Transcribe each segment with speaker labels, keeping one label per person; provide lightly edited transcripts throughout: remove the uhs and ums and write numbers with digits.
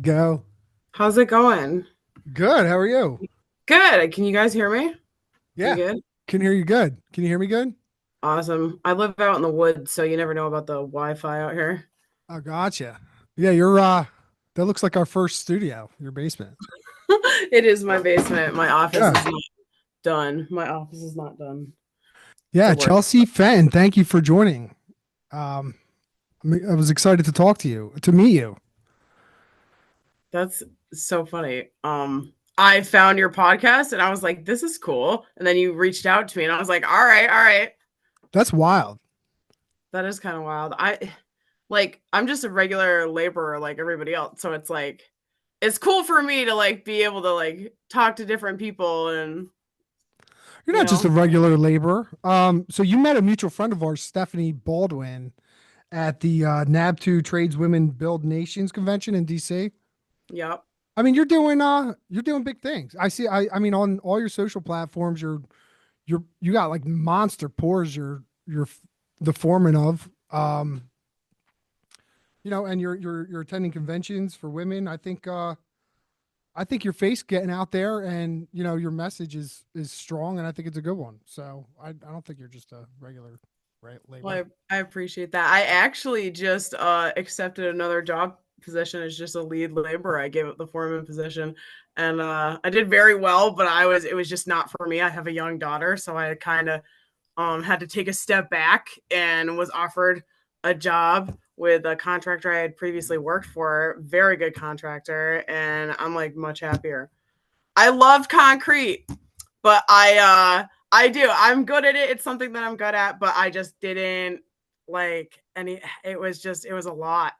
Speaker 1: Go.
Speaker 2: How's it going?
Speaker 1: Good. How are you?
Speaker 2: Good. Can you guys hear me? You
Speaker 1: Yeah.
Speaker 2: good?
Speaker 1: Can hear you good. Can you hear me good?
Speaker 2: Awesome. I live out in the woods, so you never know about the Wi-Fi out here.
Speaker 1: Oh, gotcha. Yeah, you're that looks like our first studio, your basement.
Speaker 2: It is my basement. My office
Speaker 1: Yeah.
Speaker 2: is not done. My office is not done. It's a
Speaker 1: Yeah,
Speaker 2: work.
Speaker 1: Chelsea Fenton, thank you for joining. Um I was excited to talk to you, to meet you.
Speaker 2: That's so funny. I found your podcast and I was like, this is cool. And then you reached out to me and I was like, all right, all right.
Speaker 1: That's wild.
Speaker 2: That is kind of wild. I'm just a regular laborer like everybody else. So it's like it's cool for me to like be able to like talk to different people and
Speaker 1: You're
Speaker 2: you
Speaker 1: not just a
Speaker 2: know.
Speaker 1: regular laborer. So you met a mutual friend of ours, Stephanie Baldwin, at the NAB2 Tradeswomen Build Nations convention in DC.
Speaker 2: Yep.
Speaker 1: I mean, you're doing big things. I mean on all your social platforms, you got like monster pours you're the foreman of. And you're attending conventions for women. I think your face getting out there and your message is strong and I think it's a good one. So I don't think you're just a regular labor.
Speaker 2: Well, I appreciate that. I actually just accepted another job position as just a lead laborer. I gave up the foreman position and I did very well, but it was just not for me. I have a young daughter, so I kind of had to take a step back and was offered a job with a contractor I had previously worked for, very good contractor, and I'm like much happier. I love concrete, but I do. I'm good at it. It's something that I'm good at, but I just didn't like any it was a lot.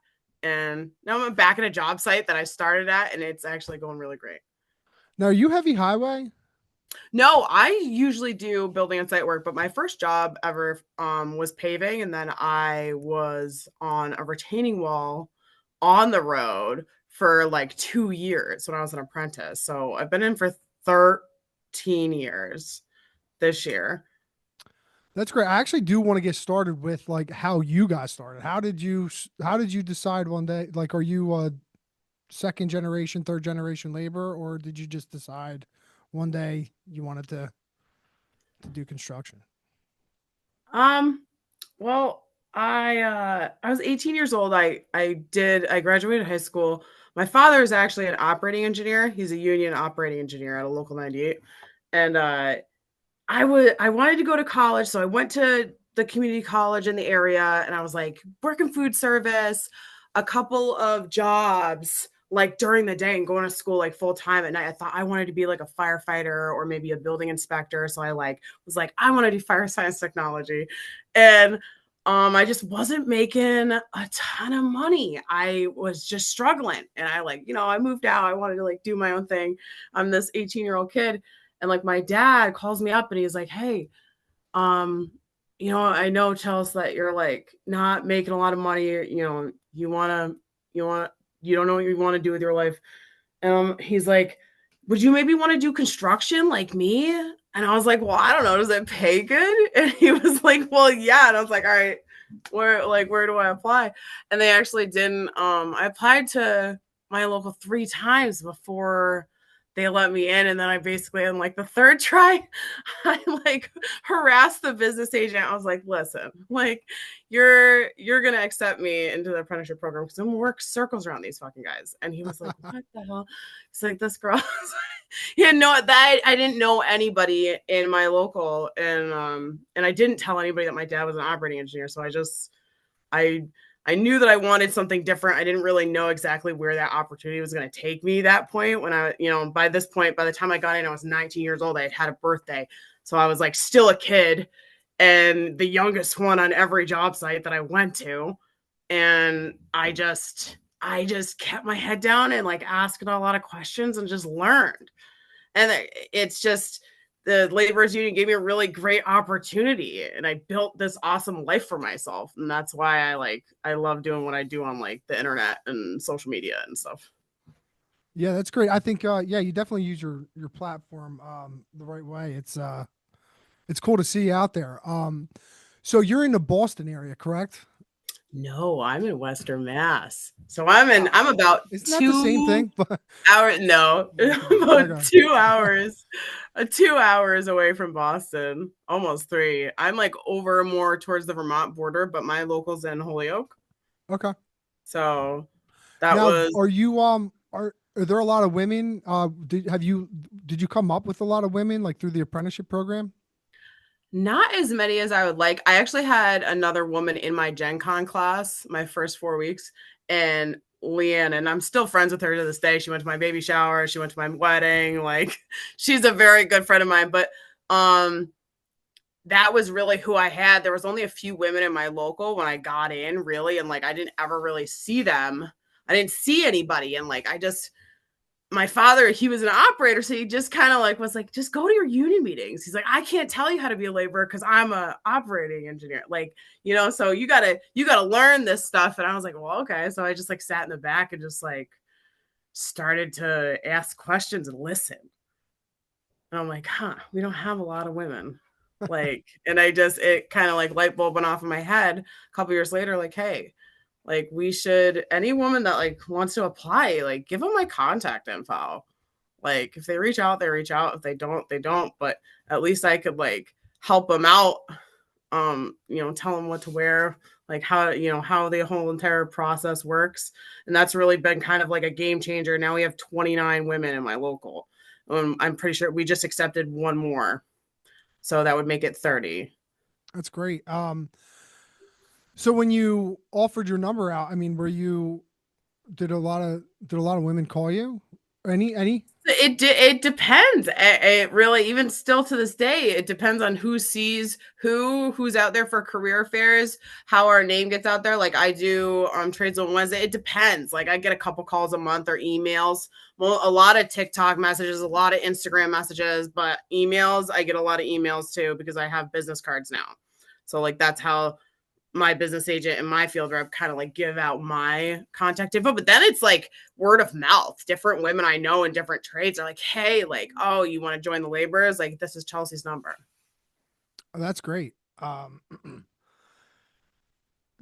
Speaker 2: And now I'm back at a job site that I started at and it's actually going really great.
Speaker 1: Now, are you heavy highway?
Speaker 2: No, I usually do building and site work, but my first job ever was paving, and then I was on a retaining wall on the road for like 2 years when I was an apprentice. So I've been in for 13 years this year.
Speaker 1: That's great. I actually do want to get started with like how you got started. How did you decide one day, like, are you a second generation, third generation labor, or did you just decide one day you wanted to do construction?
Speaker 2: Um, well, I was 18 years old. I graduated high school. My father is actually an operating engineer. He's a union operating engineer at a local 98. And I wanted to go to college, so I went to the community college in the area and I was like working food service, a couple of jobs like during the day and going to school like full time at night. I thought I wanted to be like a firefighter or maybe a building inspector. So I like was like, I want to do fire science technology. And I just wasn't making a ton of money. I was just struggling. And I like, I moved out. I wanted to like do my own thing. I'm this 18-year-old kid. And like my dad calls me up and he's like, hey, um, I know tell us that you're like not making a lot of money, you want you don't know what you want to do with your life. He's like, would you maybe want to do construction like me? And I was like, well, I don't know, does it pay good? And he was like, well, yeah. And I was like, all right, where do I apply? And they actually didn't I applied to my local 3 times before they let me in. And then I basically on like the third try, I like harassed the business agent. I was like, listen, like you're gonna accept me into the apprenticeship program because I'm gonna work circles around these fucking guys. And he was like, what the hell? He's like, this girl. He had no that I didn't know anybody in my local, and I didn't tell anybody that my dad was an operating engineer. So I I knew that I wanted something different. I didn't really know exactly where that opportunity was going to take me that point when by this point, by the time I got in, I was 19 years old. I had had a birthday. So I was like still a kid and the youngest one on every job site that I went to. And I just kept my head down and like asking a lot of questions and just learned. And it's just the laborers union gave me a really great opportunity and I built this awesome life for myself. And that's why I love doing what I do on like the internet and social media and stuff.
Speaker 1: Yeah, that's great. I think yeah, you definitely use your platform the right way. It's cool to see you out there. So you're in the Boston area, correct?
Speaker 2: No, I'm in Western Mass. So I'm about
Speaker 1: Isn't that the same
Speaker 2: 2
Speaker 1: thing? But
Speaker 2: hours. No,
Speaker 1: okay,
Speaker 2: about
Speaker 1: okay,
Speaker 2: 2 hours, 2 hours away from Boston, almost three. I'm like over more towards the Vermont border, but my local's in Holyoke.
Speaker 1: okay.
Speaker 2: So that
Speaker 1: Now,
Speaker 2: was
Speaker 1: are you are there a lot of women? Did you come up with a lot of women like through the apprenticeship program?
Speaker 2: not as many as I would like. I actually had another woman in my Gen Con class my first 4 weeks, and Leanne, and I'm still friends with her to this day. She went to my baby shower, she went to my wedding. Like, she's a very good friend of mine. But um that was really who I had. There was only a few women in my local when I got in, really, and like I didn't ever really see them. I didn't see anybody, and like I just my father, he was an operator, so he just kind of like was like, just go to your union meetings. He's like, I can't tell you how to be a laborer because I'm a operating engineer. Like, so you gotta learn this stuff. And I was like, well, okay. So I just like sat in the back and just like started to ask questions and listen. And I'm like, we don't have a lot of women. Like, and it kind of like light bulb went off in my head a couple years later, like, hey, like we should, any woman that like wants to apply, like give them my contact info. Like if they reach out, they reach out. If they don't, they don't. But at least I could like help them out. Tell them what to wear, like how the whole entire process works. And that's really been kind of like a game changer. Now we have 29 women in my local. I'm pretty sure we just accepted one more. So that would make it 30.
Speaker 1: That's great. So when you offered your number out, I mean, did a lot of women call you? Any?
Speaker 2: It depends. It really, even still to this day, it depends on who sees who's out there for career fairs, how our name gets out there. Like I do Tradeswoman Wednesday. It depends. Like I get a couple calls a month or emails. Well, a lot of TikTok messages, a lot of Instagram messages, but emails, I get a lot of emails too because I have business cards now. So like that's how my business agent and my field rep kind of like give out my contact info. But then it's like word of mouth. Different women I know in different trades are like, hey, like, oh, you want to join the laborers? Like, this is Chelsea's number.
Speaker 1: Oh, that's great. Do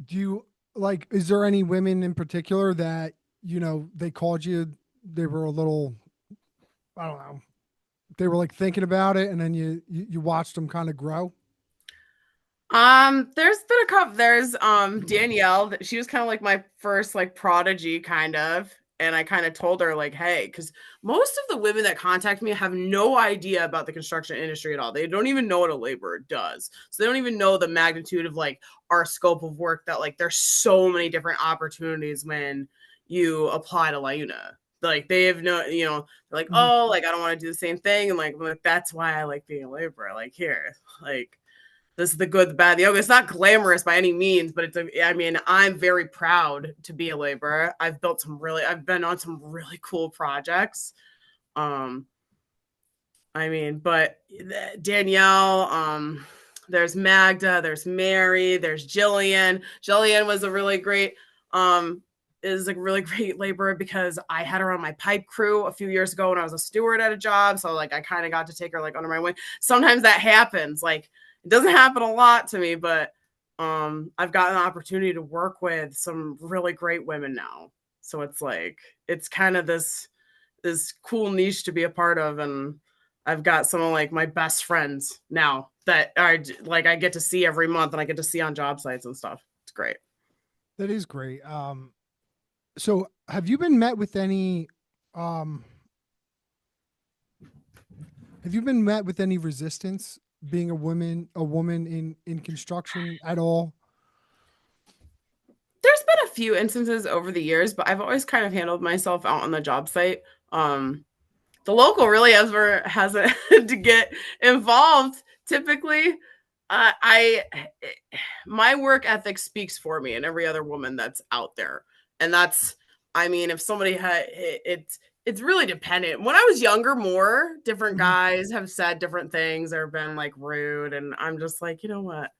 Speaker 1: you like? Is there any women in particular that they called you? They were a little, I don't know. They were like thinking about it, and then you watched them kind of grow.
Speaker 2: There's been a couple. There's Danielle. She was kind of like my first like prodigy, kind of. And I kind of told her like, hey, because most of the women that contact me have no idea about the construction industry at all. They don't even know what a laborer does. So they don't even know the magnitude of like our scope of work, that like there's so many different opportunities when you apply to LIUNA. Like they have no, they're like,
Speaker 1: Mhm.
Speaker 2: oh, like I don't want to do the same thing. And like that's why I like being a laborer. Like here, like this is the good, the bad, the ugly. It's not glamorous by any means, but I mean, I'm very proud to be a laborer. I've been on some really cool projects. Um, I mean, but Danielle, there's Magda, there's Mary, there's Jillian. Jillian was a really great, is a really great laborer because I had her on my pipe crew a few years ago when I was a steward at a job. So like I kind of got to take her like under my wing. Sometimes that happens. Like it doesn't happen a lot to me, but I've gotten an opportunity to work with some really great women now. So it's like it's kind of this cool niche to be a part of, and I've got some of like my best friends now that are like I get to see every month and I get to see on job sites and stuff. It's great.
Speaker 1: That is great. So have you been met with any? Um, have you been met with any resistance being a woman in construction at all?
Speaker 2: There's been a few instances over the years, but I've always kind of handled myself out on the job site. The local really ever hasn't to get involved. Typically, I my work ethic speaks for me and every other woman that's out there, and that's I mean, if somebody had it's really dependent. When I was younger, more different
Speaker 1: Mhm.
Speaker 2: guys have said different things or been like rude, and I'm just like, you know what,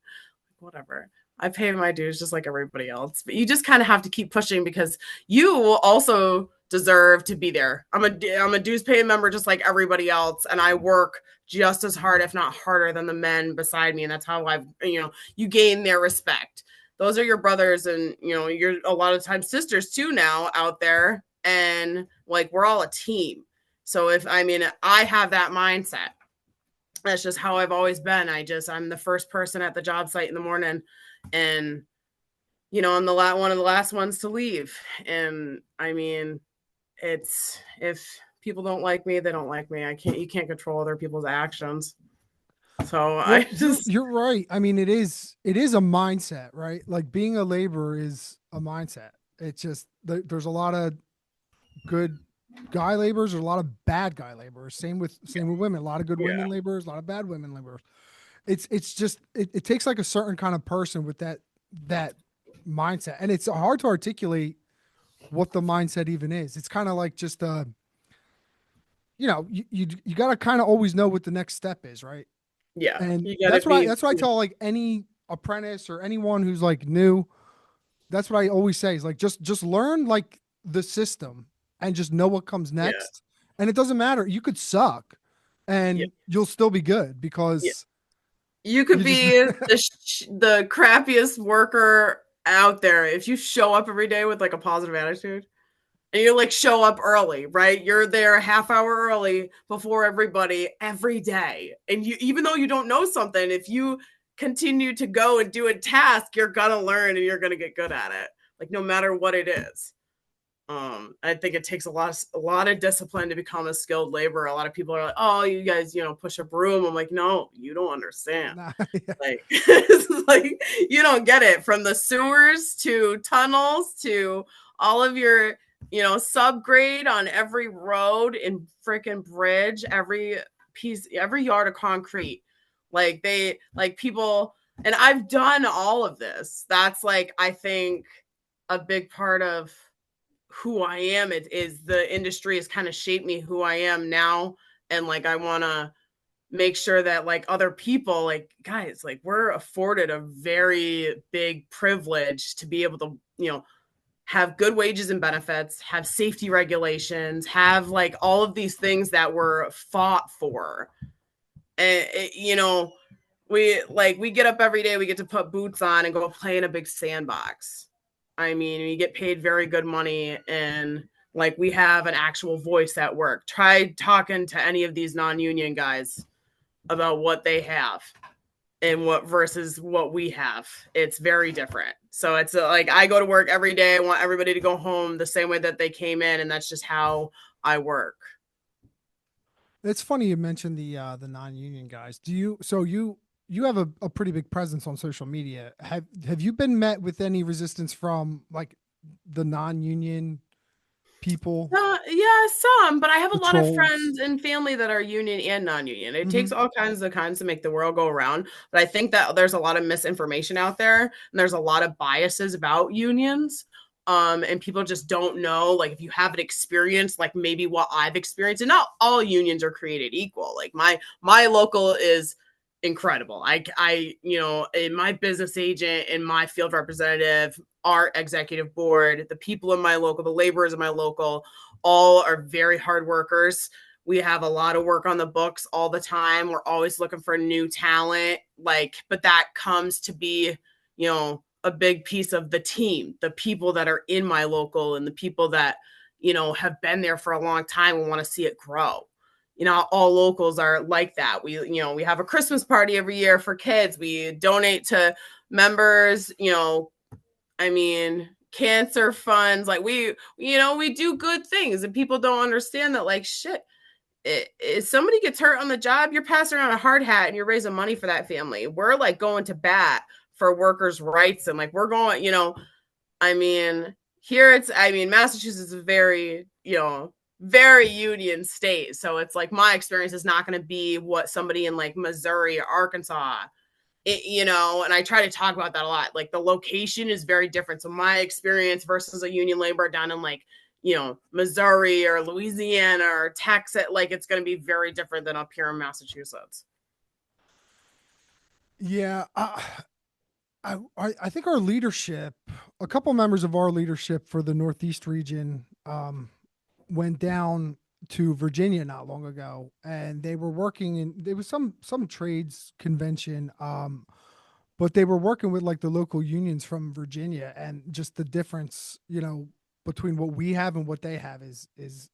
Speaker 2: whatever. I pay my dues just like everybody else, but you just kind of have to keep pushing because you will also deserve to be there. I'm a dues paying member just like everybody else, and I work just as hard, if not harder, than the men beside me, and that's how you gain their respect. those are your brothers, and you're a lot of times sisters too now out there, and like we're all a team. So if I have that mindset. That's just how I've always been. I'm the first person at the job site in the morning, and I'm one of the last ones to leave. And it's if people don't like me, they don't like me. You can't control other people's actions. So I
Speaker 1: Well,
Speaker 2: just
Speaker 1: you're right. I mean, it is a mindset, right? Like being a laborer is a mindset. It's just there's a lot of good guy laborers, there's a lot of bad guy laborers. Same with women. A lot of good
Speaker 2: yeah,
Speaker 1: women laborers, a lot of bad women laborers. It's just it takes like a certain kind of person with that mindset, and it's hard to articulate what the mindset even is. It's kind of like just you got to kind of always know what the next step is, right?
Speaker 2: yeah,
Speaker 1: And
Speaker 2: you gotta be.
Speaker 1: that's what I tell like any apprentice or anyone who's like new. That's what I always say is like just learn like the system and just know what comes
Speaker 2: Yeah,
Speaker 1: next. And it doesn't matter. You could suck
Speaker 2: yeah,
Speaker 1: and you'll still be good
Speaker 2: yeah.
Speaker 1: because
Speaker 2: You could
Speaker 1: you just
Speaker 2: be the crappiest worker out there if you show up every day with like a positive attitude. And you like show up early, right? You're there a half hour early before everybody every day. And you, even though you don't know something, if you continue to go and do a task, you're gonna learn and you're gonna get good at it. Like no matter what it is. I think it takes a lot of discipline to become a skilled laborer. A lot of people are like, "Oh, you guys, push a broom." I'm like, "No, you don't understand.
Speaker 1: nah,
Speaker 2: Like, it's like you don't get it. From the sewers to tunnels to all of your, subgrade on every road and freaking bridge, every yard of concrete. Like people, and I've done all of this. That's like, I think a big part of who I am. It is the industry has kind of shaped me who I am now. And like, I want to make sure that like other people, like guys, like we're afforded a very big privilege to be able to have good wages and benefits, have safety regulations, have like all of these things that were fought for. And we get up every day, we get to put boots on and go play in a big sandbox. We get paid very good money, and like we have an actual voice at work. Try talking to any of these non-union guys about what they have and what versus what we have. It's very different. So it's like I go to work every day. I want everybody to go home the same way that they came in, and that's just how I work.
Speaker 1: it's funny you mentioned the non-union guys. You have a pretty big presence on social media. Have you been met with any resistance from like the non-union people,
Speaker 2: Yeah, some, but I have a
Speaker 1: the
Speaker 2: lot of
Speaker 1: trolls?
Speaker 2: friends and family that are union and non-union. It
Speaker 1: Hmm.
Speaker 2: takes all kinds to make the world go around, but I think that there's a lot of misinformation out there, and there's a lot of biases about unions. And people just don't know, like if you haven't experienced like maybe what I've experienced, and not all unions are created equal. Like my local is incredible. In my business agent and my field representative, our executive board, the people in my local, the laborers in my local, all are very hard workers. We have a lot of work on the books all the time. We're always looking for new talent. But that comes to be, a big piece of the team, the people that are in my local and the people that, have been there for a long time and want to see it grow. All locals are like that. We have a Christmas party every year for kids. We donate to members, cancer funds. Like we do good things, and people don't understand that. Like shit, if somebody gets hurt on the job, you're passing around a hard hat and you're raising money for that family. We're like going to bat for workers' rights, and like we're going. I mean, here Massachusetts is a very, very union state. So it's like my experience is not going to be what somebody in like Missouri or Arkansas, and I try to talk about that a lot. Like the location is very different. So my experience versus a union laborer down in like, Missouri or Louisiana or Texas, like it's going to be very different than up here in Massachusetts.
Speaker 1: Yeah, I think our leadership, a couple members of our leadership for the Northeast region, went down to Virginia not long ago, and they were working in there was some trades convention, but they were working with like the local unions from Virginia, and just the difference, between what we have and what they have is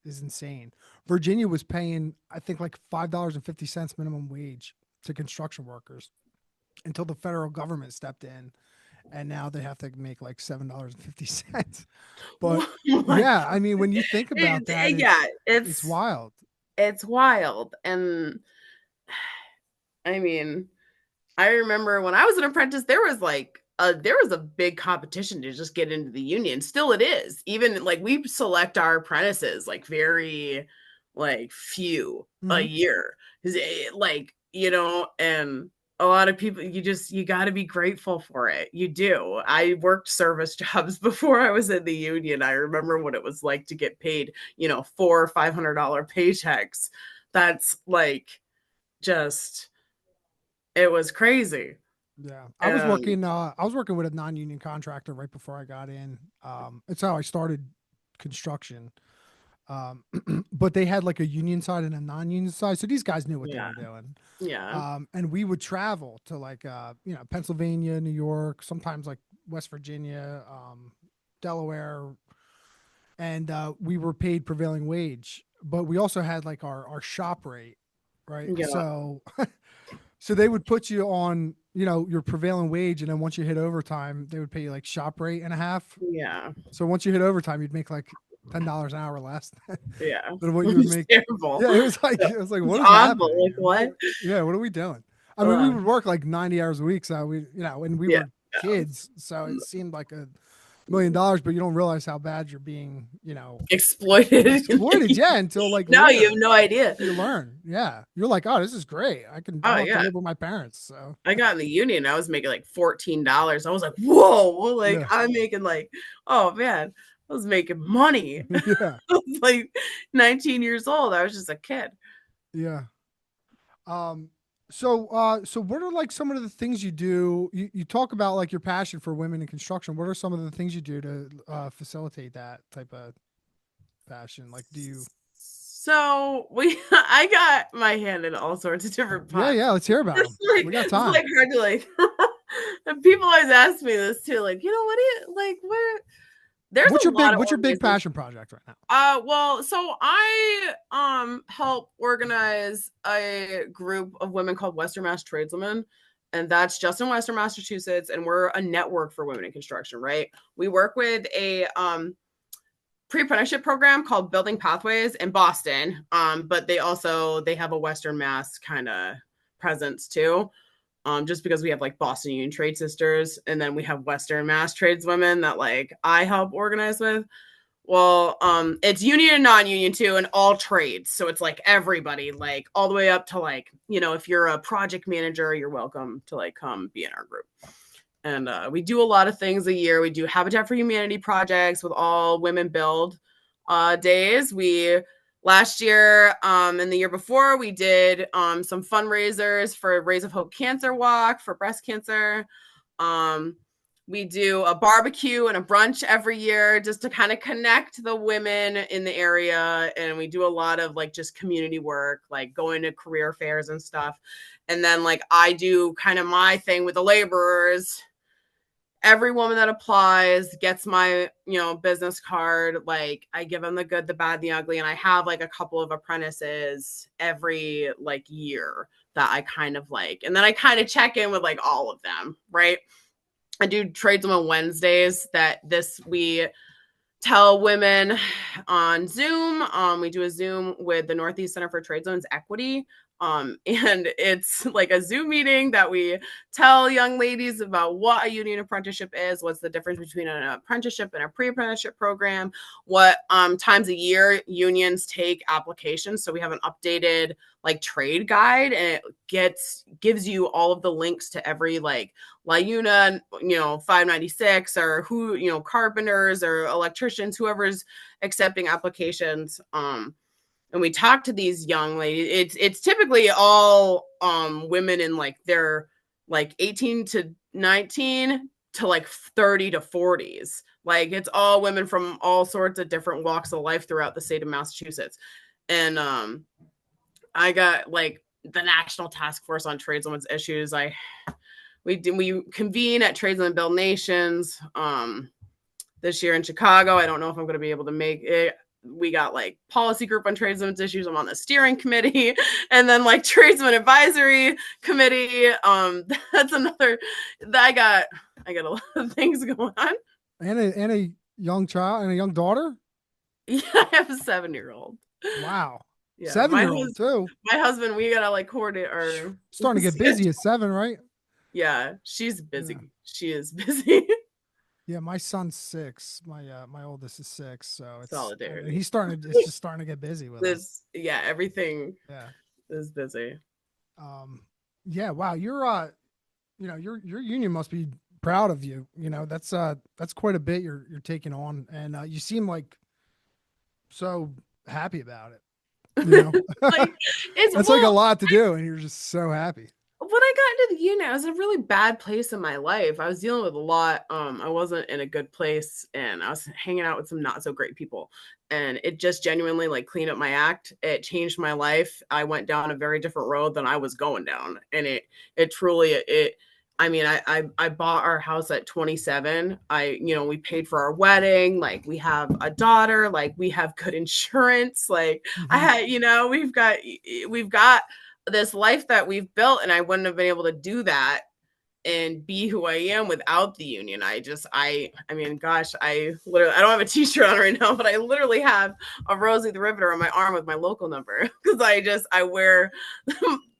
Speaker 1: insane. Virginia was paying, I think, like $5.50 minimum wage to construction workers until the federal government stepped in, and now they have to make like $7.50. But
Speaker 2: Oh my
Speaker 1: yeah, I
Speaker 2: God.
Speaker 1: mean, when you think about that,
Speaker 2: Yeah,
Speaker 1: it's wild.
Speaker 2: it's wild. And I mean, I remember when I was an apprentice, there was a big competition to just get into the union. Still it is. Even like we select our apprentices like very like few a
Speaker 1: Hmm.
Speaker 2: year. Like, and a lot of people you got to be grateful for it. You do. I worked service jobs before I was in the union. I remember what it was like to get paid, $400 or $500 paychecks. That's like just it was crazy.
Speaker 1: Yeah,
Speaker 2: Um,
Speaker 1: I was working with a non-union contractor right before I got in. It's how I started construction. Um, but they had like a union side and a non-union side, so these guys knew what they
Speaker 2: yeah,
Speaker 1: were doing.
Speaker 2: yeah,
Speaker 1: And we would travel to like Pennsylvania, New York, sometimes like West Virginia, Delaware, and we were paid prevailing wage. But we also had like our shop rate, right?
Speaker 2: yeah,
Speaker 1: So they would put you on, your prevailing wage, and then once you hit overtime, they would pay you like shop rate and a half.
Speaker 2: yeah,
Speaker 1: So once you hit overtime, you'd make like $10 an hour less
Speaker 2: yeah.
Speaker 1: than what you would
Speaker 2: It's
Speaker 1: make.
Speaker 2: terrible.
Speaker 1: Yeah, it was like, what
Speaker 2: It's
Speaker 1: is
Speaker 2: awful.
Speaker 1: happening?
Speaker 2: Like what?
Speaker 1: Yeah, what are we doing? I mean, we
Speaker 2: Uh,
Speaker 1: would work like 90 hours a week, so when we
Speaker 2: yeah,
Speaker 1: were kids, so it seemed like $1 million, but you don't realize how bad you're being,
Speaker 2: exploited.
Speaker 1: exploited. Yeah, until like
Speaker 2: No, you have
Speaker 1: later
Speaker 2: no idea.
Speaker 1: you learn. Yeah, you're like, oh, this is great. I
Speaker 2: Oh
Speaker 1: don't have to
Speaker 2: yeah.
Speaker 1: live with my parents. So
Speaker 2: I got in the union. I was making like $14. I was like, whoa, like
Speaker 1: yeah,
Speaker 2: I'm making like, oh man, I was making money.
Speaker 1: yeah,
Speaker 2: I was like 19 years old. I was just a kid.
Speaker 1: yeah. Um, so what are like some of the things you do? You talk about like your passion for women in construction. What are some of the things you do to facilitate that type of passion? Like, do you?
Speaker 2: So I got my hand in all sorts of different
Speaker 1: Yeah,
Speaker 2: pots.
Speaker 1: yeah. Let's hear about them. We got
Speaker 2: It's
Speaker 1: time.
Speaker 2: like hard to like. And people always ask me this too, like, what do you like? Where there's
Speaker 1: What's
Speaker 2: a
Speaker 1: your
Speaker 2: lot
Speaker 1: big
Speaker 2: of
Speaker 1: What's your big
Speaker 2: organizations.
Speaker 1: passion project right now?
Speaker 2: Well, so I help organize a group of women called Western Mass Tradeswoman, and that's just in Western Massachusetts, and we're a network for women in construction, right? We work with a pre-apprenticeship program called Building Pathways in Boston, but they have a Western Mass kind of presence too. Just because we have like Boston Union Trade Sisters, and then we have Western Mass Tradeswomen that like I help organize with. Well, it's union and non-union too, and all trades. So it's like everybody, like all the way up to like, if you're a project manager, you're welcome to like come be in our group. And we do a lot of things a year. We do Habitat for Humanity projects with all women build days. We last year and the year before we did some fundraisers for Raise of Hope Cancer Walk for breast cancer. Um, we do a barbecue and a brunch every year just to kind of connect the women in the area. And we do a lot of like just community work, like going to career fairs and stuff. And then like I do kind of my thing with the laborers. Every woman that applies gets my business card. Like I give them the good, the bad, the ugly, and I have like a couple of apprentices every like year that I kind of like, and then I kind of check in with like all of them, right? I do tradeswoman Wednesdays that we tell women on Zoom. We do a Zoom with the Northeast Center for Trade Zones Equity. And it's like a Zoom meeting that we tell young ladies about what a union apprenticeship is, what's the difference between an apprenticeship and a pre-apprenticeship program, what times a year unions take applications. So we have an updated like trade guide, and it gives you all of the links to every like LIUNA, 596, or who, carpenters or electricians, whoever's accepting applications. And we talk to these young ladies. It's typically all women in like their like 18 to 19 to like 30 to 40s. Like it's all women from all sorts of different walks of life throughout the state of Massachusetts. And I got like the National Task Force on Tradeswomen's Issues. I we convene at Tradeswoman Build Nations this year in Chicago. I don't know if I'm going to be able to make it. We got like policy group on tradeswomen's issues. I'm on the steering committee, and then like tradesman advisory committee. That's another. I got a lot of things going on.
Speaker 1: And a young child and a young daughter.
Speaker 2: Yeah, I have a 7-year-old.
Speaker 1: Wow.
Speaker 2: Yeah,
Speaker 1: 7-year-old too.
Speaker 2: my husband, we gotta like coordinate our
Speaker 1: Starting to get busy at 7, right?
Speaker 2: Yeah, she's busy.
Speaker 1: Yeah.
Speaker 2: She is busy.
Speaker 1: Yeah, my son's 6. My oldest is 6, so it's
Speaker 2: Solidarity.
Speaker 1: he's starting to, it's just starting to get busy with him.
Speaker 2: Yeah, everything
Speaker 1: Yeah.
Speaker 2: is busy.
Speaker 1: Yeah, wow, you're your union must be proud of you. That's quite a bit you're taking on, and you seem like so happy about it.
Speaker 2: Like,
Speaker 1: That's like a lot to do, and you're just so happy.
Speaker 2: When I got into the union, I was in a really bad place in my life. I was dealing with a lot. I wasn't in a good place, and I was hanging out with some not so great people. And it just genuinely like cleaned up my act. It changed my life. I went down a very different road than I was going down, and it truly. I mean, I bought our house at 27. We paid for our wedding. Like, we have a daughter. Like, we have good insurance. Like, I had, we've got this life that we've built, and I wouldn't have been able to do that and be who I am without the union. I mean, gosh, I don't have a t-shirt on right now, but I literally have a Rosie the Riveter on my arm with my local number, because I wear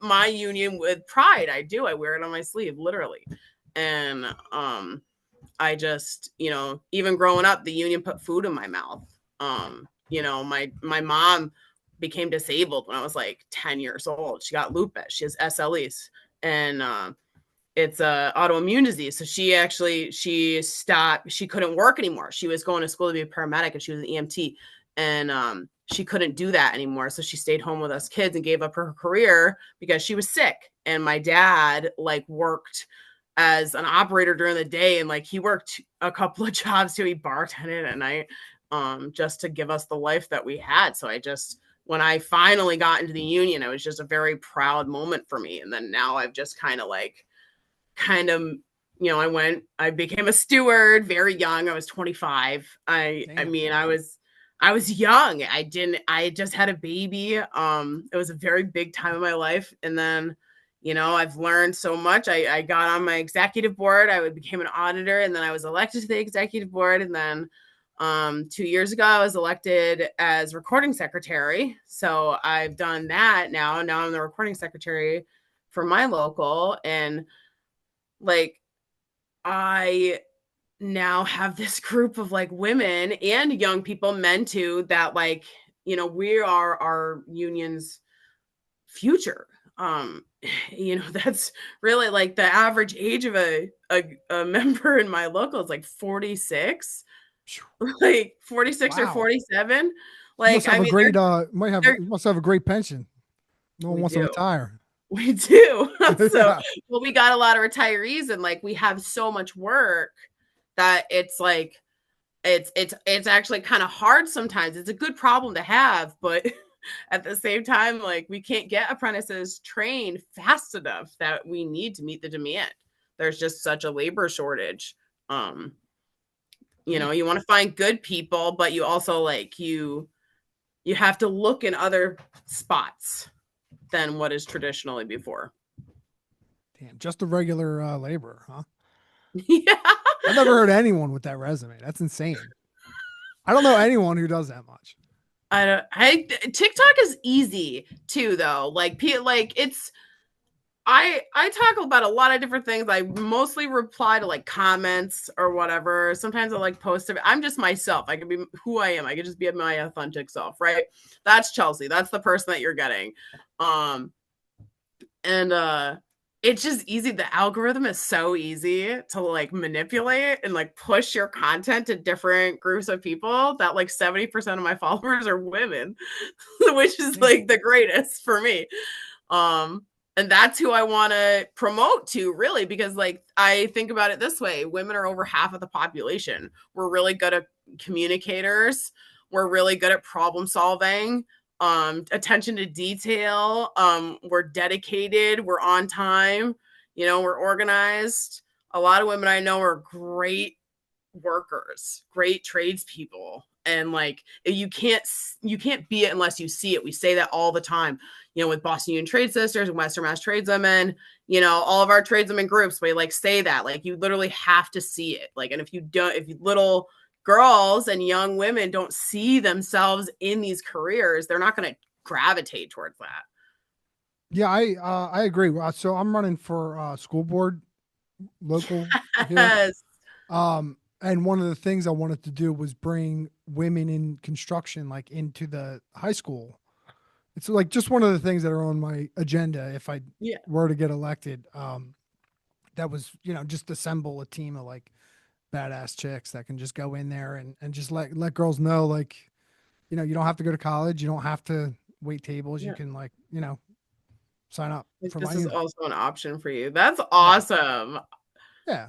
Speaker 2: my union with pride. I wear it on my sleeve, literally. And I just, even growing up, the union put food in my mouth. My mom became disabled when I was like 10 years old. She got lupus. She has SLEs, and it's a autoimmune disease. So she stopped. She couldn't work anymore. She was going to school to be a paramedic, and she was an EMT, and she couldn't do that anymore. So she stayed home with us kids and gave up her career because she was sick. And my dad like worked as an operator during the day, and like he worked a couple of jobs too. He bartended at night, just to give us the life that we had. So when I finally got into the union, it was just a very proud moment for me. And then now I've just kind of I became a steward very young. I was 25. I mean, I was young. I just had a baby. It was a very big time in my life. And then, I've learned so much. I got on my executive board. I became an auditor, and then I was elected to the executive board. And then 2 years ago, I was elected as recording secretary. So I've done that now. Now I'm the recording secretary for my local. And like, I now have this group of like women and young people, men too, that like, we are our union's future. That's really like the average age of a member in my local is like 46, like 46 or 47. Like,
Speaker 1: must have a great must have a great pension. No one wants to retire.
Speaker 2: We do. So, well, we got a lot of retirees, and like we have so much work that it's like it's actually kind of hard sometimes. It's a good problem to have, but at the same time, like we can't get apprentices trained fast enough that we need to meet the demand. There's just such a labor shortage. You want to find good people, but you also like you have to look in other spots than what is traditionally before.
Speaker 1: Damn, just a regular laborer, huh?
Speaker 2: Yeah.
Speaker 1: I've never heard anyone with that resume. That's insane. I don't know anyone who does that much.
Speaker 2: TikTok is easy too, though. Like it's. I talk about a lot of different things. I mostly reply to like comments or whatever. Sometimes I like post it. I'm just myself. I can be who I am. I can just be my authentic self, right? That's Chelsea. That's the person that you're getting. It's just easy. The algorithm is so easy to like manipulate and like push your content to different groups of people that like 70% of my followers are women, which is like the greatest for me. And that's who I want to promote to, really, because like I think about it this way. Women are over half of the population. We're really good at communicators. We're really good at problem solving, attention to detail. We're dedicated. We're on time. We're organized. A lot of women I know are great workers, great tradespeople. And like you can't be it unless you see it. We say that all the time, with Boston Union Trade Sisters and Western Mass Tradeswomen, all of our tradeswomen groups, we like say that. Like you literally have to see it. Like, and if you don't, if you little girls and young women don't see themselves in these careers, they're not going to gravitate towards that.
Speaker 1: Yeah, I agree. So I'm running for school board local here.
Speaker 2: Yes.
Speaker 1: And one of the things I wanted to do was bring women in construction like into the high school. It's like just one of the things that are on my agenda if I
Speaker 2: Yeah.
Speaker 1: were to get elected. That was, just assemble a team of like badass chicks that can just go in there and just let girls know like, you don't have to go to college, you don't have to wait tables, you
Speaker 2: Yeah.
Speaker 1: can like, sign up
Speaker 2: Like
Speaker 1: for my
Speaker 2: this is
Speaker 1: unit.
Speaker 2: also an option for you. That's
Speaker 1: Yeah.
Speaker 2: awesome.
Speaker 1: Yeah.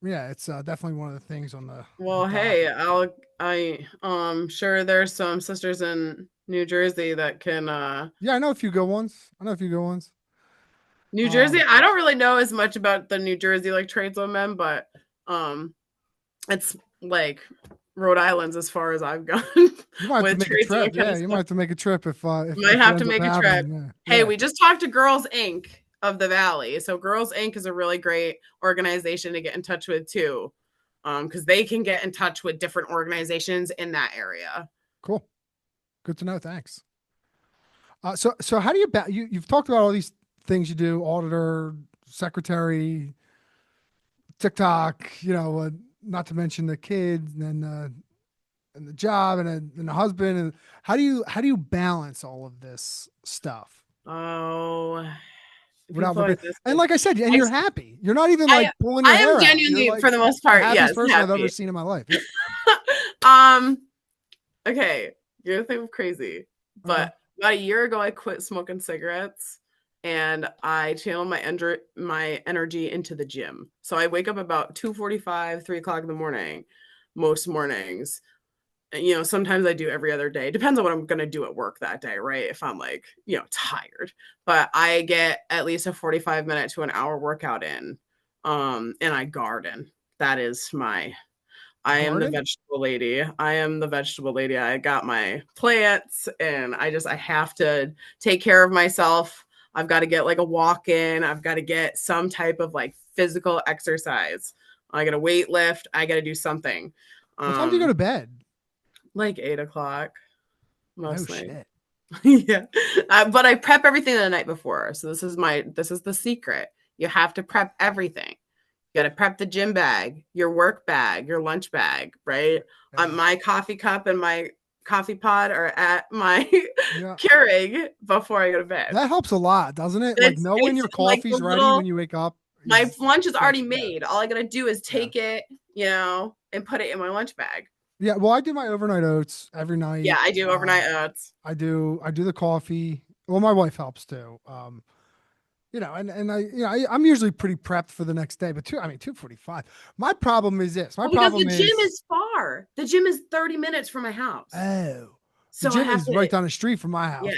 Speaker 1: Yeah, it's definitely one of the things on the
Speaker 2: Well, hey,
Speaker 1: docket.
Speaker 2: sure there's some sisters in New Jersey that can
Speaker 1: Yeah, I know a few good ones. I know a few good ones.
Speaker 2: New Jersey.
Speaker 1: Um,
Speaker 2: I don't really know as much about the New Jersey like tradeswomen, but um it's like Rhode Island's as far as I've gone
Speaker 1: you might have to
Speaker 2: with
Speaker 1: make a
Speaker 2: tradeswomen
Speaker 1: trip.
Speaker 2: kind
Speaker 1: Yeah,
Speaker 2: of
Speaker 1: you might
Speaker 2: stuff.
Speaker 1: have to make a trip
Speaker 2: Might
Speaker 1: if it
Speaker 2: have to
Speaker 1: ends up
Speaker 2: make a trip.
Speaker 1: happening. Yeah.
Speaker 2: Hey,
Speaker 1: Yeah.
Speaker 2: we just talked to Girls Inc. of the Valley. So Girls Inc. is a really great organization to get in touch with too. Because they can get in touch with different organizations in that area.
Speaker 1: Cool. Good to know. Thanks. So how do you've talked about all these things you do, auditor, secretary, TikTok, not to mention the kids and the job and the husband. And how do you balance all of this stuff
Speaker 2: Oh,
Speaker 1: without
Speaker 2: people
Speaker 1: regret?
Speaker 2: always ask
Speaker 1: And
Speaker 2: me.
Speaker 1: like I said, and
Speaker 2: I,
Speaker 1: you're happy. You're not even like
Speaker 2: I,
Speaker 1: pulling
Speaker 2: I
Speaker 1: your
Speaker 2: am
Speaker 1: hair out. You're
Speaker 2: genuinely,
Speaker 1: like
Speaker 2: for the most
Speaker 1: the
Speaker 2: part,
Speaker 1: happiest
Speaker 2: yes,
Speaker 1: person I've ever
Speaker 2: happy.
Speaker 1: seen in my life. Yep.
Speaker 2: um, okay, you're gonna think I'm crazy,
Speaker 1: Okay.
Speaker 2: but about a year ago, I quit smoking cigarettes and I channeled my energy into the gym. So I wake up about 2:45, 3 o'clock in the morning, most mornings. Sometimes I do every other day. Depends on what I'm gonna do at work that day, right? If I'm like, tired. But I get at least a 45-minute to an hour workout in. And I garden. That is I am the
Speaker 1: Garden?
Speaker 2: vegetable lady. I am the vegetable lady. I got my plants and I have to take care of myself. I've got to get like a walk in. I've got to get some type of like physical exercise. I got to weight lift. I got to do something.
Speaker 1: What time do you go
Speaker 2: Um,
Speaker 1: to bed?
Speaker 2: like 8 o'clock
Speaker 1: Oh
Speaker 2: most nights.
Speaker 1: shit.
Speaker 2: Yeah. But I prep everything the night before. So this is the secret. You have to prep everything. You got to prep the gym bag, your work bag, your lunch bag, right?
Speaker 1: Yeah.
Speaker 2: My coffee cup and my coffee pot are at my
Speaker 1: Yeah.
Speaker 2: Keurig before I go to bed.
Speaker 1: That helps a lot, doesn't it? Like knowing
Speaker 2: It's
Speaker 1: your
Speaker 2: like the
Speaker 1: coffee's ready
Speaker 2: little
Speaker 1: when you wake up
Speaker 2: my
Speaker 1: is
Speaker 2: lunch is already
Speaker 1: yeah.
Speaker 2: made. All I gotta do is
Speaker 1: Yeah.
Speaker 2: take it, and put it in my lunch bag.
Speaker 1: Yeah. Well, I do my overnight oats every
Speaker 2: Yeah,
Speaker 1: night.
Speaker 2: I do overnight oats.
Speaker 1: I do the coffee. Well, my wife helps too. And I'm usually pretty prepped for the next day, but 2:45. My problem is this. My
Speaker 2: Well, because
Speaker 1: problem
Speaker 2: the gym
Speaker 1: is
Speaker 2: is far. The gym is 30 minutes from my house.
Speaker 1: oh, the
Speaker 2: So I
Speaker 1: gym
Speaker 2: have
Speaker 1: is right
Speaker 2: to,
Speaker 1: down the street from my
Speaker 2: yeah,
Speaker 1: house,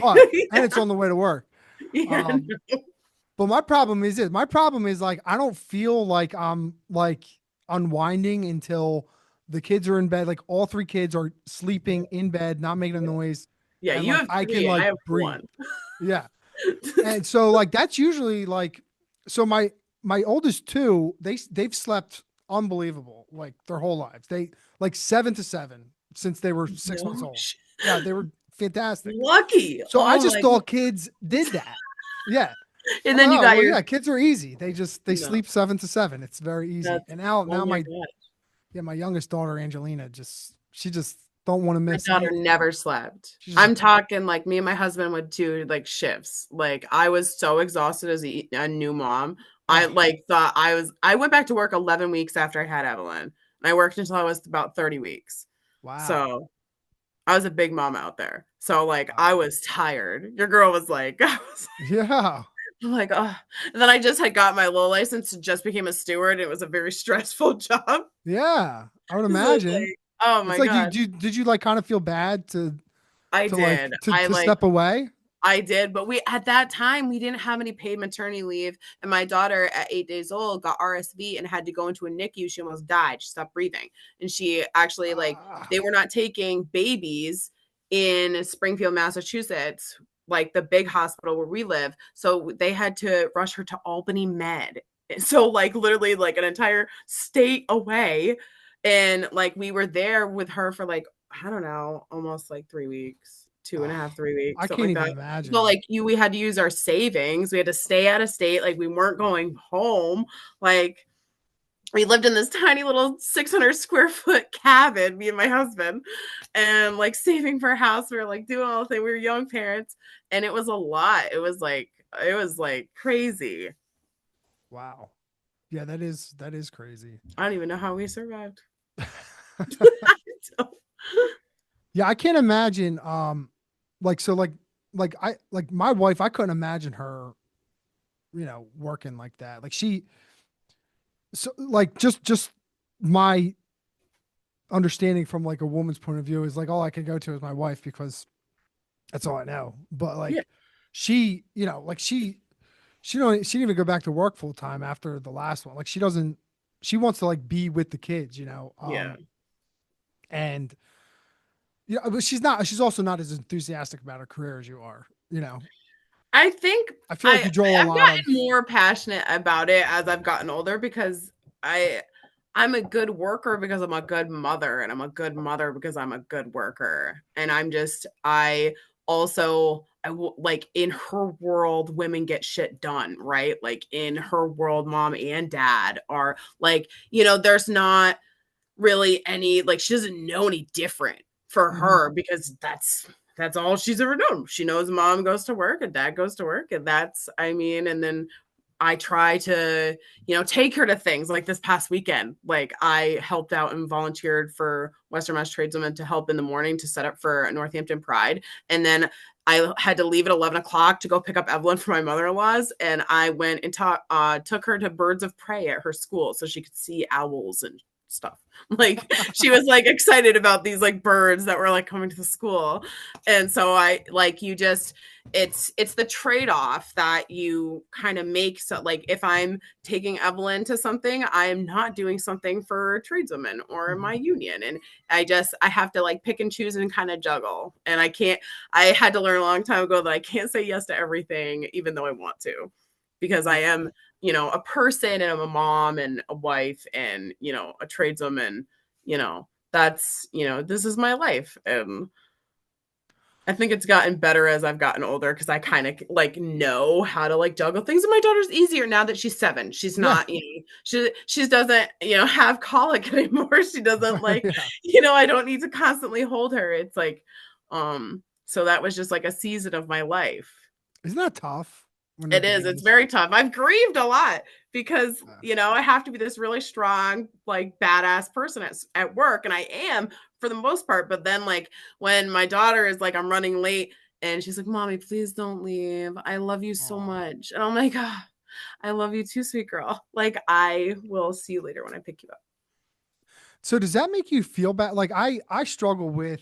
Speaker 1: but
Speaker 2: exactly.
Speaker 1: and it's on the way to work.
Speaker 2: Yeah.
Speaker 1: Um, but my problem is this. My problem is like I don't feel like I'm like unwinding until the kids are in bed. Like all three kids are sleeping in bed, not making a noise,
Speaker 2: Yeah,
Speaker 1: and
Speaker 2: you
Speaker 1: like
Speaker 2: have
Speaker 1: I can
Speaker 2: three and I
Speaker 1: like
Speaker 2: have
Speaker 1: breathe.
Speaker 2: one.
Speaker 1: Yeah. And so like that's usually like so my oldest two, they've slept unbelievable like their whole lives. They like 7 to 7 since they were 6 months
Speaker 2: No
Speaker 1: old.
Speaker 2: sh-
Speaker 1: Yeah, they were fantastic.
Speaker 2: Lucky.
Speaker 1: So I
Speaker 2: Oh
Speaker 1: just
Speaker 2: my God.
Speaker 1: thought kids did that. Yeah.
Speaker 2: And
Speaker 1: I'm like,
Speaker 2: then you
Speaker 1: oh
Speaker 2: got
Speaker 1: well,
Speaker 2: your
Speaker 1: yeah, kids are easy. They
Speaker 2: no.
Speaker 1: sleep 7 to 7. It's very easy.
Speaker 2: That's
Speaker 1: And now
Speaker 2: oh
Speaker 1: now
Speaker 2: my
Speaker 1: my
Speaker 2: God.
Speaker 1: yeah, my youngest daughter Angelina she just don't want to
Speaker 2: My
Speaker 1: miss
Speaker 2: daughter
Speaker 1: anything.
Speaker 2: never slept.
Speaker 1: She's just
Speaker 2: I'm talking like me and my husband would do like shifts. Like I was so exhausted as a new mom. I
Speaker 1: oh
Speaker 2: like thought I went back to work 11 weeks after I had Evelyn. And I worked until I was about 30 weeks.
Speaker 1: wow.
Speaker 2: So I was a big mom out there. So like I
Speaker 1: Wow.
Speaker 2: was tired. Your girl was like,
Speaker 1: Yeah.
Speaker 2: I'm like, oh. And then I just had got my little license and just became a steward. It was a very stressful job.
Speaker 1: Yeah. I would
Speaker 2: So it's
Speaker 1: imagine.
Speaker 2: like, oh
Speaker 1: It's
Speaker 2: my
Speaker 1: like you
Speaker 2: God.
Speaker 1: did you like kind of feel bad to
Speaker 2: I
Speaker 1: to like
Speaker 2: did.
Speaker 1: to step away?
Speaker 2: I did, but we at that time we didn't have any paid maternity leave, and my daughter at 8 days old got RSV and had to go into a NICU. She almost died. She stopped breathing, and she actually like
Speaker 1: Ah,
Speaker 2: they were not taking babies in Springfield, Massachusetts, like the big hospital where we live. So they had to rush her to Albany Med. So like literally like an entire state away, and like we were there with her for like I don't know, almost like 3 weeks, two and a
Speaker 1: ah,
Speaker 2: half, 3 weeks,
Speaker 1: I
Speaker 2: something
Speaker 1: can't
Speaker 2: like
Speaker 1: even
Speaker 2: that. So
Speaker 1: imagine.
Speaker 2: like we had to use our savings. We had to stay out of state. Like we weren't going home. Like we lived in this tiny little 600 square foot cabin, me and my husband, and like saving for a house. We were like doing all the things. We were young parents, and it was a lot. It was like crazy.
Speaker 1: Wow. Yeah, that is crazy.
Speaker 2: I don't even know how we survived.
Speaker 1: Yeah, I can't imagine like so like I like my wife, I couldn't imagine her, working like that. Like she so like just my understanding from like a woman's point of view is like all I can go to is my wife because that's all I know. But
Speaker 2: Yeah,
Speaker 1: like like she didn't even go back to work full time after the last one. Like she wants to like be with the kids,
Speaker 2: yeah.
Speaker 1: and but she's also not as enthusiastic about her career as you are,
Speaker 2: I think
Speaker 1: I feel like you draw a
Speaker 2: I've
Speaker 1: lot of
Speaker 2: gotten more passionate about it as I've gotten older because I I'm a good worker because I'm a good mother, and I'm a good mother because I'm a good worker. And I also like in her world women get shit done, right? Like in her world mom and dad are like, there's not really any like she doesn't know any different for
Speaker 1: Mhm.
Speaker 2: her because that's all she's ever known. She knows mom goes to work and dad goes to work, and that's I mean, and then I try to, take her to things like this past weekend. Like I helped out and volunteered for Western Mass Tradeswoman to help in the morning to set up for Northampton Pride. And then I had to leave at 11 o'clock to go pick up Evelyn for my mother-in-law's. And I went and took her to Birds of Prey at her school so she could see owls and stuff. Like she was like excited about these like birds that were like coming to the school. And so I like you just it's the trade-off that you kind of make. So like if I'm taking Evelyn to something, I am not doing something for tradeswomen or my
Speaker 1: Mhm.
Speaker 2: union. And I have to like pick and choose and kind of juggle. And I had to learn a long time ago that I can't say yes to everything, even though I want to, because I
Speaker 1: Yeah.
Speaker 2: am, a person and I'm a mom and a wife and, a tradeswoman, that's, this is my life. And I think it's gotten better as I've gotten older because I kind of like know how to like juggle things. And my daughter's easier now that she's 7. She's
Speaker 1: Yeah.
Speaker 2: not, she doesn't, have colic anymore. She doesn't like,
Speaker 1: Yeah.
Speaker 2: I don't need to constantly hold her. It's like, so that was just like a season of my life.
Speaker 1: Isn't that tough when they're
Speaker 2: It is. It's
Speaker 1: babies?
Speaker 2: very tough. I've grieved a lot because,
Speaker 1: Yeah.
Speaker 2: I have to be this really strong, like badass person at work. And I am for the most part. But then, like, when my daughter is like, I'm running late and she's like, Mommy, please don't leave. I love you so
Speaker 1: Aw.
Speaker 2: much. And I'm like, I love you too, sweet girl. Like, I will see you later when I pick you up.
Speaker 1: So does that make you feel bad? Like I struggle with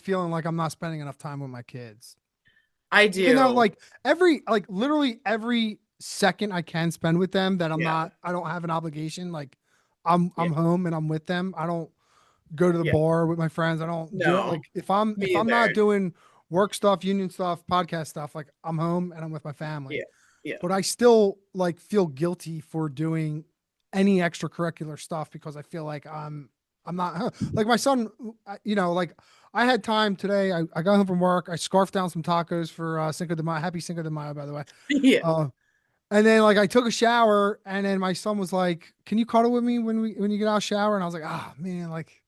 Speaker 1: feeling like I'm not spending enough time with my kids.
Speaker 2: I
Speaker 1: Even though
Speaker 2: do.
Speaker 1: like literally every second I can spend with them that
Speaker 2: Yeah.
Speaker 1: I don't have an obligation, like
Speaker 2: Yeah.
Speaker 1: I'm home and I'm with them. I don't go to the
Speaker 2: Yeah.
Speaker 1: bar with my friends. I don't do it.
Speaker 2: No,
Speaker 1: Like if
Speaker 2: me
Speaker 1: I'm not
Speaker 2: either.
Speaker 1: doing work stuff, union stuff, podcast stuff, like I'm home and I'm with my family.
Speaker 2: Yeah. Yeah.
Speaker 1: But I still like feel guilty for doing any extracurricular stuff because I feel like I'm not like my son, like I had time today. I got home from work. I scarfed down some tacos for Cinco de Mayo. Happy Cinco de Mayo, by the way.
Speaker 2: Yeah.
Speaker 1: Uh, and then like I took a shower, and then my son was like, "Can you cuddle with me when you get out of the shower?" And I was like, "Ah, man, like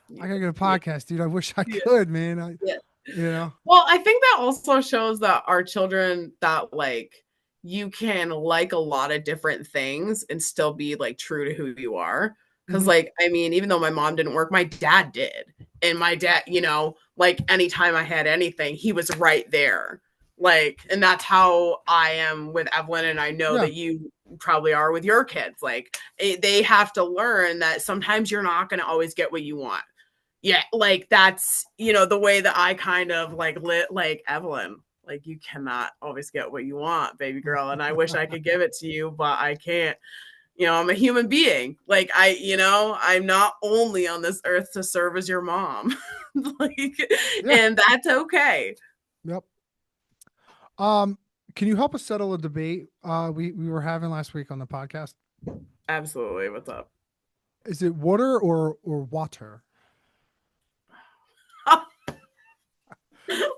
Speaker 1: I
Speaker 2: Yeah.
Speaker 1: gotta get a
Speaker 2: Yeah.
Speaker 1: podcast, dude. I wish I
Speaker 2: Yeah.
Speaker 1: could, man.
Speaker 2: Yeah.
Speaker 1: You know,
Speaker 2: Well, I think that also shows that our children that like you can like a lot of different things and still be like true to who you are. Cause
Speaker 1: hmm
Speaker 2: like, I mean, even though my mom didn't work, my dad did. And my dad, like anytime I had anything, he was right there. Like, and that's how I am with Evelyn. And I know
Speaker 1: yeah.
Speaker 2: that you probably are with your kids. Like, they have to learn that sometimes you're not going to always get what you want. Yeah, like that's the way that I kind of like lit like Evelyn. Like, you cannot always get what you want, baby girl. And I wish I could give it to you, but I can't. I'm a human being. Like, I'm not only on this earth to serve as your mom.
Speaker 1: Yeah.
Speaker 2: And that's okay.
Speaker 1: Yep. Can you help us settle a debate we were having last week on the podcast?
Speaker 2: Absolutely. What's up?
Speaker 1: Is it water or water?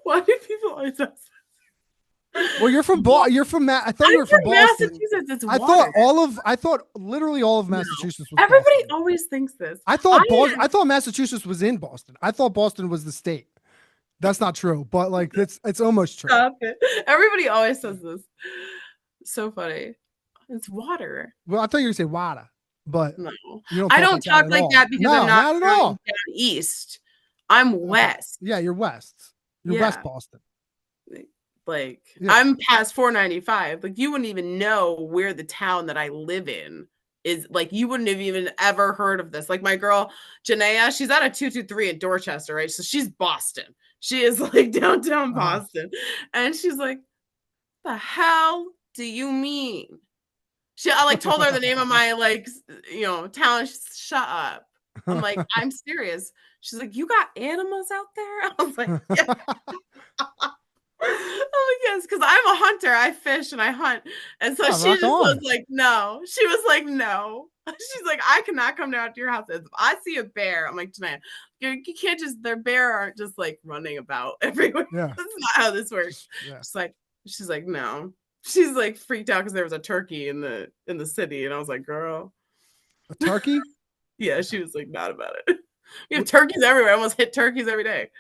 Speaker 2: Why do people always ask?
Speaker 1: Well, you're from I thought you were from Boston.
Speaker 2: Massachusetts. It's
Speaker 1: water. I thought literally all of Massachusetts was
Speaker 2: Everybody
Speaker 1: Boston.
Speaker 2: always thinks this.
Speaker 1: I thought Massachusetts was in Boston. I thought Boston was the state. That's not true, but like it's almost true.
Speaker 2: Stop it. Everybody always says this. So funny. It's water.
Speaker 1: Well, I thought you were gonna say water, but
Speaker 2: no,
Speaker 1: I
Speaker 2: don't talk like that because I'm not at all. Down east. I'm west.
Speaker 1: Yeah, you're west. You're West Boston.
Speaker 2: Like, I'm past 495. Like, you wouldn't even know where the town that I live in is. Like, you wouldn't have even ever heard of this. Like, my girl Janaea, she's at a 223 in Dorchester, right? So she's Boston. She is like downtown Boston. And she's like, the hell do you mean? I like told her the name of my town. Shut up. I'm like, I'm serious. She's like, you got animals out there? I was like, yeah. Oh, yes, because I'm a hunter. I fish and I hunt. And so she just was like, no. She was like, no. She's like, I cannot come down to your house. If I see a bear, I'm like, Janaya, you can't just, their bear aren't just like running about everywhere. Yeah. That's not how this works. Yeah. She's like, no. She's like freaked out because there was a turkey in the city. And I was like, girl.
Speaker 1: A turkey?
Speaker 2: Yeah, she was like, not about it. We have turkeys everywhere. I almost hit turkeys every day.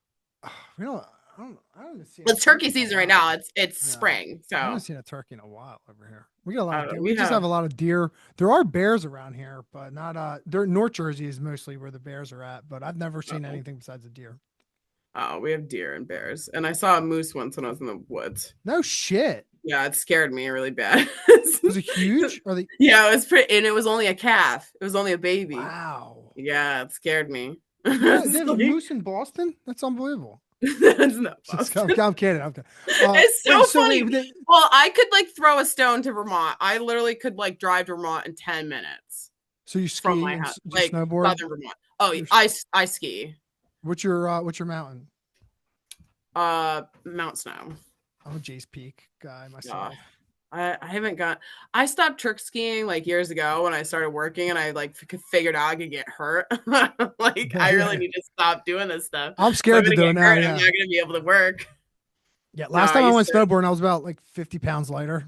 Speaker 1: I haven't seen.
Speaker 2: It's turkey season right now. It's spring, so I
Speaker 1: haven't seen a turkey in a while over here. We got a lot of deer. We just have a lot of deer. There are bears around here, but not. North Jersey is mostly where the bears are at, but I've never seen anything besides a deer.
Speaker 2: Oh, we have deer and bears, and I saw a moose once when I was in the woods.
Speaker 1: No shit.
Speaker 2: Yeah, it scared me really bad.
Speaker 1: Was it huge?
Speaker 2: Yeah, it was pretty, and it was only a calf. It was only a baby.
Speaker 1: Wow.
Speaker 2: Yeah, it scared me.
Speaker 1: They have a moose in Boston? That's unbelievable.
Speaker 2: That's not Boston.
Speaker 1: I'm kidding. I'm kidding.
Speaker 2: It's so funny. Well, I could like throw a stone to Vermont. I literally could like drive to Vermont in 10 minutes.
Speaker 1: So you ski
Speaker 2: from my house, like
Speaker 1: snowboard?
Speaker 2: Southern Vermont. Oh, I ski.
Speaker 1: What's your mountain?
Speaker 2: Mount Snow.
Speaker 1: I'm a Jace Peak guy myself.
Speaker 2: I haven't got. I stopped trick skiing like years ago when I started working, and I like figured out I could get hurt. I really need to stop doing this stuff.
Speaker 1: I'm scared to do it now. Yeah.
Speaker 2: I'm not gonna be able to work.
Speaker 1: Yeah, last time I went snowboarding, I was about like 50 pounds lighter.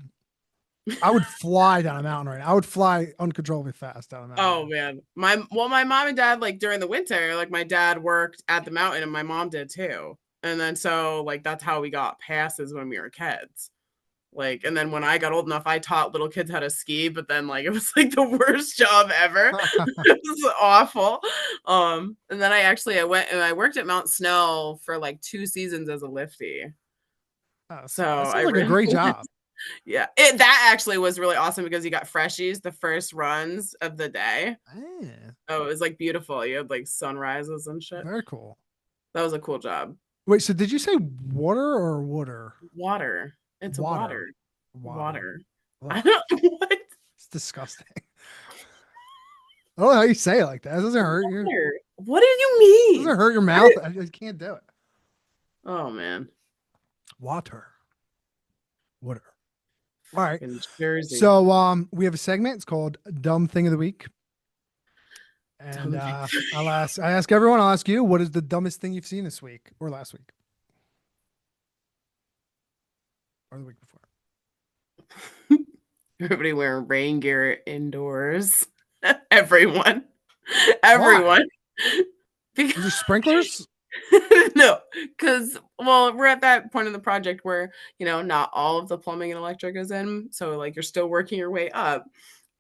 Speaker 1: I would fly down a mountain right now. I would fly uncontrollably fast down a mountain.
Speaker 2: Oh man, my mom and dad, like during the winter, like my dad worked at the mountain, and my mom did too. And then so like that's how we got passes when we were kids. Like, and then when I got old enough, I taught little kids how to ski, but then like it was like the worst job ever. It was awful. And then I went and I worked at Mount Snow for like 2 seasons as a lifty.
Speaker 1: Oh, so that sounds like a great job.
Speaker 2: Yeah, that actually was really awesome because you got freshies the first runs of the day. Oh, it was like beautiful. You had like sunrises and shit.
Speaker 1: Very cool.
Speaker 2: That was a cool job.
Speaker 1: Wait, so did you say water or water?
Speaker 2: Water. It's water.
Speaker 1: Water.
Speaker 2: I don't know what.
Speaker 1: It's disgusting. I don't know how you say it like that. It doesn't hurt you.
Speaker 2: What do you mean?
Speaker 1: It doesn't hurt your mouth. I can't do it.
Speaker 2: Oh man.
Speaker 1: Water. All right.
Speaker 2: In Jersey.
Speaker 1: So we have a segment. It's called Dumb Thing of the Week. And I ask everyone, I'll ask you, what is the dumbest thing you've seen this week or last week? Or the week before?
Speaker 2: Everybody wearing rain gear indoors. Everyone. Because
Speaker 1: there's sprinklers?
Speaker 2: No, because we're at that point in the project where not all of the plumbing and electric is in, so like you're still working your way up,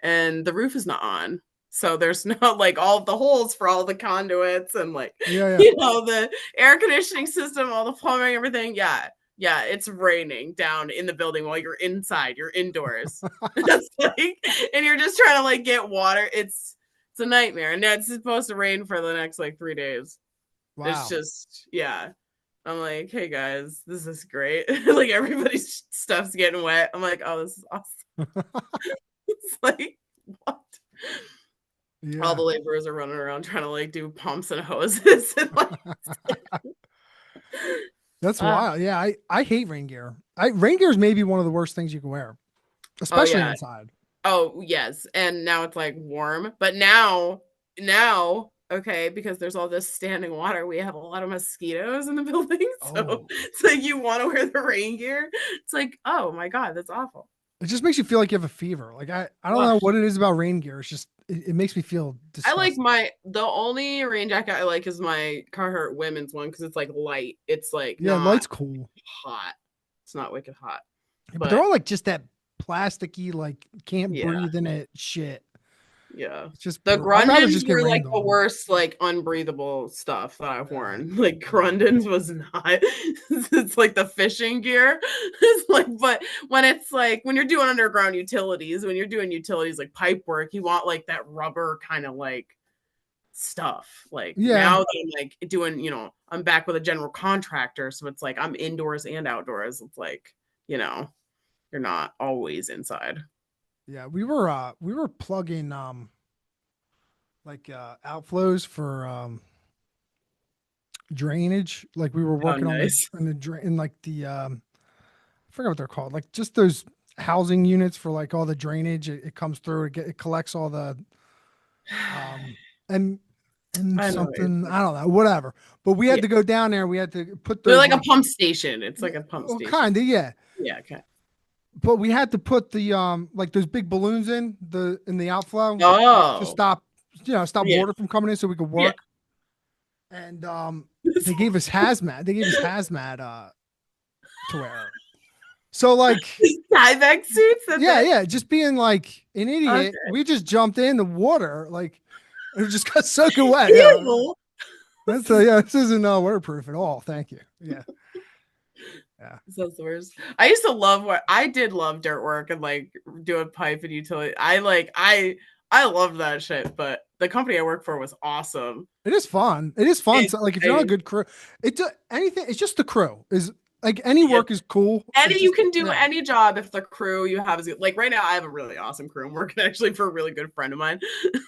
Speaker 2: and the roof is not on, so there's not like all of the holes for all the conduits and like the air conditioning system, all the plumbing, everything. Yeah, it's raining down in the building while you're inside. You're indoors. It's like, and you're just trying to like get water. It's a nightmare, and it's supposed to rain for the next like 3 days. Wow. It's just I'm like, hey guys, this is great. Like everybody's stuff's getting wet. I'm like, oh, this is awesome. It's like what? All
Speaker 1: Yeah.
Speaker 2: the laborers are running around trying to like do pumps and hoses and like
Speaker 1: That's
Speaker 2: uh,
Speaker 1: wild. Yeah, I hate rain gear. Rain gear is maybe one of the worst things you can wear,
Speaker 2: oh
Speaker 1: especially
Speaker 2: yeah.
Speaker 1: inside.
Speaker 2: Oh yes. And now it's like warm. But now, okay, because there's all this standing water, we have a lot of mosquitoes in the building. So
Speaker 1: Oh,
Speaker 2: it's like you want to wear the rain gear. It's like, oh my God, that's awful.
Speaker 1: it just makes you feel like you have a fever. Like I don't
Speaker 2: Ugh.
Speaker 1: know what it is about rain gear. It's just it makes me feel
Speaker 2: I like
Speaker 1: disgusting.
Speaker 2: the only rain jacket I like is my Carhartt women's one because it's like light. It's like
Speaker 1: Yeah,
Speaker 2: not
Speaker 1: light's cool.
Speaker 2: hot. It's not wicked hot.
Speaker 1: Yeah, but they're
Speaker 2: But
Speaker 1: all like just that plasticky, like can't
Speaker 2: yeah,
Speaker 1: breathe in it shit.
Speaker 2: yeah.
Speaker 1: It's just
Speaker 2: The
Speaker 1: I'd rather
Speaker 2: Grundens
Speaker 1: just get
Speaker 2: were like
Speaker 1: rained
Speaker 2: the
Speaker 1: on.
Speaker 2: worst, like unbreathable stuff that I've
Speaker 1: Yeah.
Speaker 2: worn. Like
Speaker 1: Yeah.
Speaker 2: Grundens was not. It's like the fishing gear. It's like, but when it's like when you're doing underground utilities, when you're doing utilities like pipe work, you want like that rubber kind of like stuff. Like
Speaker 1: Yeah.
Speaker 2: now that I'm like doing, I'm back with a general contractor, so it's like I'm indoors and outdoors. It's like, you're not always inside.
Speaker 1: Yeah. We were plugging like outflows for drainage. Like we were
Speaker 2: Oh,
Speaker 1: working on the
Speaker 2: nice.
Speaker 1: in the drain in like the I forgot what they're called. Like just those housing units for like all the drainage. It comes through. It collects all the um and
Speaker 2: I know what you're
Speaker 1: something
Speaker 2: saying.
Speaker 1: I don't know whatever. But we had
Speaker 2: Yeah.
Speaker 1: to go down there. We had to put
Speaker 2: They're
Speaker 1: those
Speaker 2: like a
Speaker 1: like
Speaker 2: pump station. It's
Speaker 1: yeah,
Speaker 2: like a pump
Speaker 1: well,
Speaker 2: station.
Speaker 1: kind of yeah.
Speaker 2: Yeah, okay.
Speaker 1: But we had to put the like those big balloons in the outflow to
Speaker 2: Oh,
Speaker 1: stop stop
Speaker 2: yeah.
Speaker 1: water from coming in so we could
Speaker 2: Yeah.
Speaker 1: work. And they gave us hazmat. They gave us hazmat to wear. So like
Speaker 2: Tyvek suits, that's
Speaker 1: yeah,
Speaker 2: it?
Speaker 1: yeah, just being like an idiot.
Speaker 2: Okay.
Speaker 1: We just jumped in the water like it just got soaking wet. Yeah.
Speaker 2: Ew.
Speaker 1: That's yeah, this isn't waterproof at all. Thank you. Yeah. Yeah.
Speaker 2: That's the worst. I used to love what I did love dirt work and like doing pipe and utility. I loved that shit, but the company I worked for was awesome.
Speaker 1: It is fun. It is fun.
Speaker 2: It,
Speaker 1: So, like if you're on a
Speaker 2: I,
Speaker 1: good crew, it's anything. It's just the crew is like any
Speaker 2: yeah,
Speaker 1: work is cool. It's
Speaker 2: any you
Speaker 1: just
Speaker 2: can do
Speaker 1: yeah.
Speaker 2: any job if the crew you have is good. Like right now I have a really awesome crew. I'm working actually for a really good friend of mine.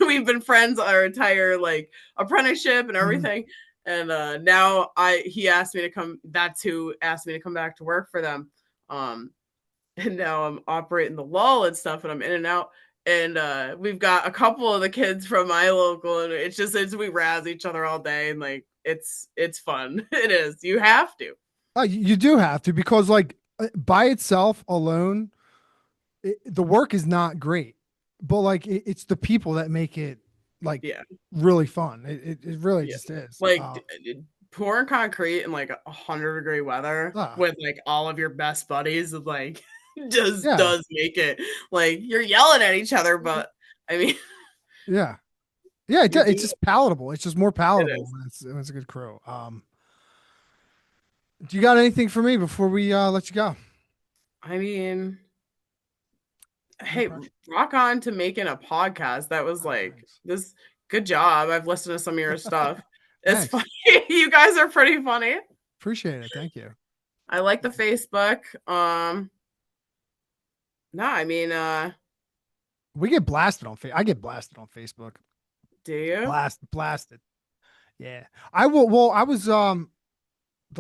Speaker 2: We've been friends our entire like apprenticeship and
Speaker 1: Mhm.
Speaker 2: everything. And now he asked me to come, that's who asked me to come back to work for them. um and now I'm operating the lull and stuff and I'm in and out. And we've got a couple of the kids from my local and it's we razz each other all day and like it's fun. It is, you have to.
Speaker 1: You do have to because like by itself alone, the work is not great, but like it's the people that make it like
Speaker 2: Yeah.
Speaker 1: really fun. It really
Speaker 2: Yeah.
Speaker 1: just is.
Speaker 2: Like pouring concrete in like 100-degree weather
Speaker 1: Ah,
Speaker 2: with like all of your best buddies is like just
Speaker 1: yeah,
Speaker 2: does make it like you're yelling at each other, but I mean
Speaker 1: yeah, yeah.
Speaker 2: you
Speaker 1: It's
Speaker 2: do
Speaker 1: just palatable. It's just more
Speaker 2: it
Speaker 1: palatable
Speaker 2: is.
Speaker 1: when it's a good crew. Do you got anything for me before we let you go?
Speaker 2: I mean,
Speaker 1: No
Speaker 2: hey,
Speaker 1: pressure.
Speaker 2: rock on to making a podcast. That was
Speaker 1: Oh,
Speaker 2: like
Speaker 1: thanks.
Speaker 2: this good job. I've listened to some of your stuff. It's
Speaker 1: Thanks.
Speaker 2: funny. You guys are pretty funny.
Speaker 1: Appreciate it. Thank you.
Speaker 2: I like the Facebook. No, I mean,
Speaker 1: We get blasted on I get blasted on Facebook.
Speaker 2: do you?
Speaker 1: Blasted. Yeah. I will well, I was the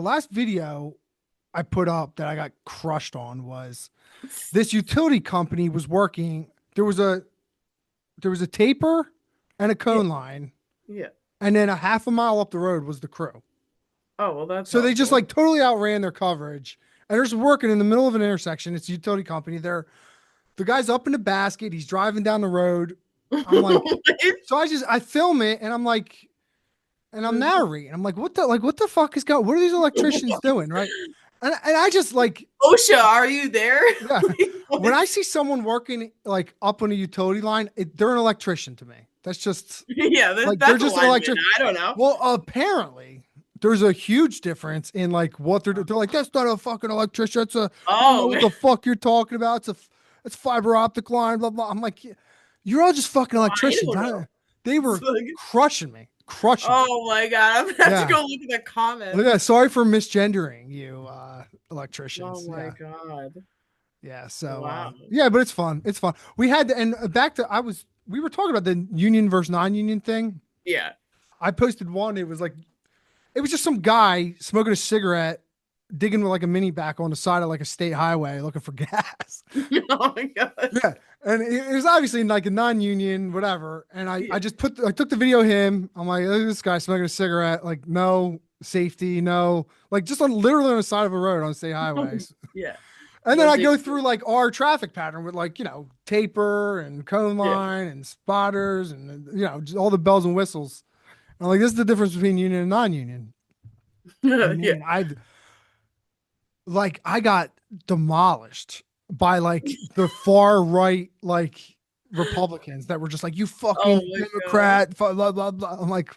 Speaker 1: last video I put up that I got crushed on was this utility company was working. There was a taper and a
Speaker 2: Yeah,
Speaker 1: cone line,
Speaker 2: yeah.
Speaker 1: and then a half a mile up the road was the crew.
Speaker 2: Oh, well, that's
Speaker 1: So they just
Speaker 2: helpful.
Speaker 1: like totally outran their coverage. And they're just working in the middle of an intersection. It's a utility company. The guy's up in the basket. He's driving down the road. I'm like, so I film it and I'm like, and I'm narrating. I'm like, what the fuck is going? What are these electricians doing, right? And I just like,
Speaker 2: OSHA, are you there?
Speaker 1: yeah. When I see someone working like up on a utility line, they're an electrician to me. That's just
Speaker 2: Yeah,
Speaker 1: like they're
Speaker 2: that's a
Speaker 1: just an
Speaker 2: lineman.
Speaker 1: electric.
Speaker 2: I don't know.
Speaker 1: Well, apparently there's a huge difference in like what they're like. That's not a fucking electrician. I don't know
Speaker 2: Oh,
Speaker 1: what
Speaker 2: man.
Speaker 1: the fuck you're talking about. It's fiber optic line. Blah blah. I'm like, you're all just fucking
Speaker 2: I
Speaker 1: electricians.
Speaker 2: don't know.
Speaker 1: They
Speaker 2: It's
Speaker 1: were
Speaker 2: like,
Speaker 1: crushing me, crushing it.
Speaker 2: Oh my God. I'm gonna have to
Speaker 1: Yeah.
Speaker 2: go look at the
Speaker 1: Well,
Speaker 2: comments.
Speaker 1: yeah. Sorry for misgendering you,
Speaker 2: Oh
Speaker 1: electricians.
Speaker 2: my
Speaker 1: Yeah.
Speaker 2: God.
Speaker 1: Yeah. So,
Speaker 2: Wow.
Speaker 1: yeah, but it's fun. It's fun. We had to, and back to, we were talking about the union versus non-union thing.
Speaker 2: Yeah.
Speaker 1: I posted one. It was like, it was just some guy smoking a cigarette, digging with like a mini back on the side of like a state highway looking for gas.
Speaker 2: Oh my God.
Speaker 1: Yeah. And it was obviously like a non-union, whatever. And I
Speaker 2: Yeah.
Speaker 1: just I took the video of him. I'm like, look at this guy smoking a cigarette. Like, no safety, no, like just on literally on the side of a road on state highways.
Speaker 2: Yeah.
Speaker 1: And then
Speaker 2: No
Speaker 1: I go
Speaker 2: diggity.
Speaker 1: through like our traffic pattern with like, taper and cone
Speaker 2: Yeah.
Speaker 1: line and spotters and, just all the bells and whistles. I'm like, this is the difference between union and non-union. And
Speaker 2: Yeah.
Speaker 1: man, I got demolished by like the far right, like Republicans that were just like, you
Speaker 2: Oh
Speaker 1: fucking
Speaker 2: my God.
Speaker 1: Democrat, blah, blah, blah. I'm like,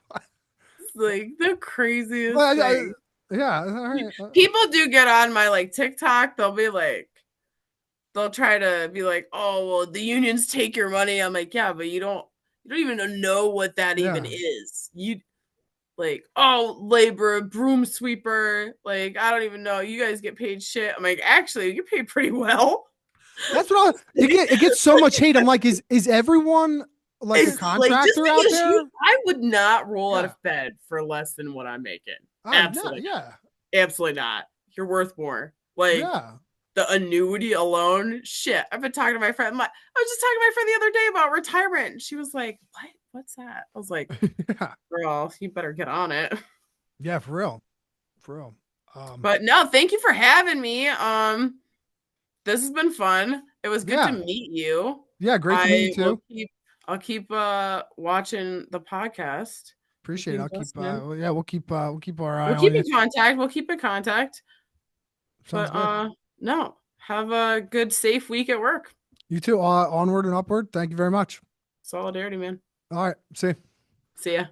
Speaker 2: It's like the craziest
Speaker 1: well,
Speaker 2: thing.
Speaker 1: yeah, all right.
Speaker 2: People do get on my like TikTok. They'll be like, they'll try to be like, oh, well, the unions take your money. I'm like, yeah, but you don't even know what that even
Speaker 1: Yeah.
Speaker 2: is. You like, oh, labor, broom sweeper. Like, I don't even know. You guys get paid shit. I'm like, actually, you get paid pretty well.
Speaker 1: That's what it gets so much hate. I'm like, is everyone like a
Speaker 2: Is like just
Speaker 1: contractor out
Speaker 2: because
Speaker 1: there?
Speaker 2: I would not roll out
Speaker 1: Yeah.
Speaker 2: of bed for less than what I'm making.
Speaker 1: No,
Speaker 2: Absolutely not.
Speaker 1: yeah.
Speaker 2: Absolutely not. You're worth more. Like
Speaker 1: Yeah.
Speaker 2: the annuity alone, shit. I've been talking to my friend. I was just talking to my friend the other day about retirement. And she was like, "What? What's that?" I was like,
Speaker 1: Yeah.
Speaker 2: "Girl, you better get on it."
Speaker 1: Yeah, for real. For real.
Speaker 2: But no, thank you for having me. This has been fun. It was good to
Speaker 1: Yeah.
Speaker 2: meet you.
Speaker 1: Yeah, great to meet you
Speaker 2: I will
Speaker 1: too.
Speaker 2: keep. I'll keep watching the podcast. I'll
Speaker 1: Appreciate it.
Speaker 2: keep
Speaker 1: I'll keep
Speaker 2: listening.
Speaker 1: we'll keep our eye
Speaker 2: We'll
Speaker 1: on
Speaker 2: keep
Speaker 1: you.
Speaker 2: in contact. We'll keep in contact.
Speaker 1: Sounds
Speaker 2: But
Speaker 1: good.
Speaker 2: no, have a good, safe week at work.
Speaker 1: You too. Onward and upward. Thank you very much.
Speaker 2: Solidarity, man.
Speaker 1: All right. See.
Speaker 2: See ya.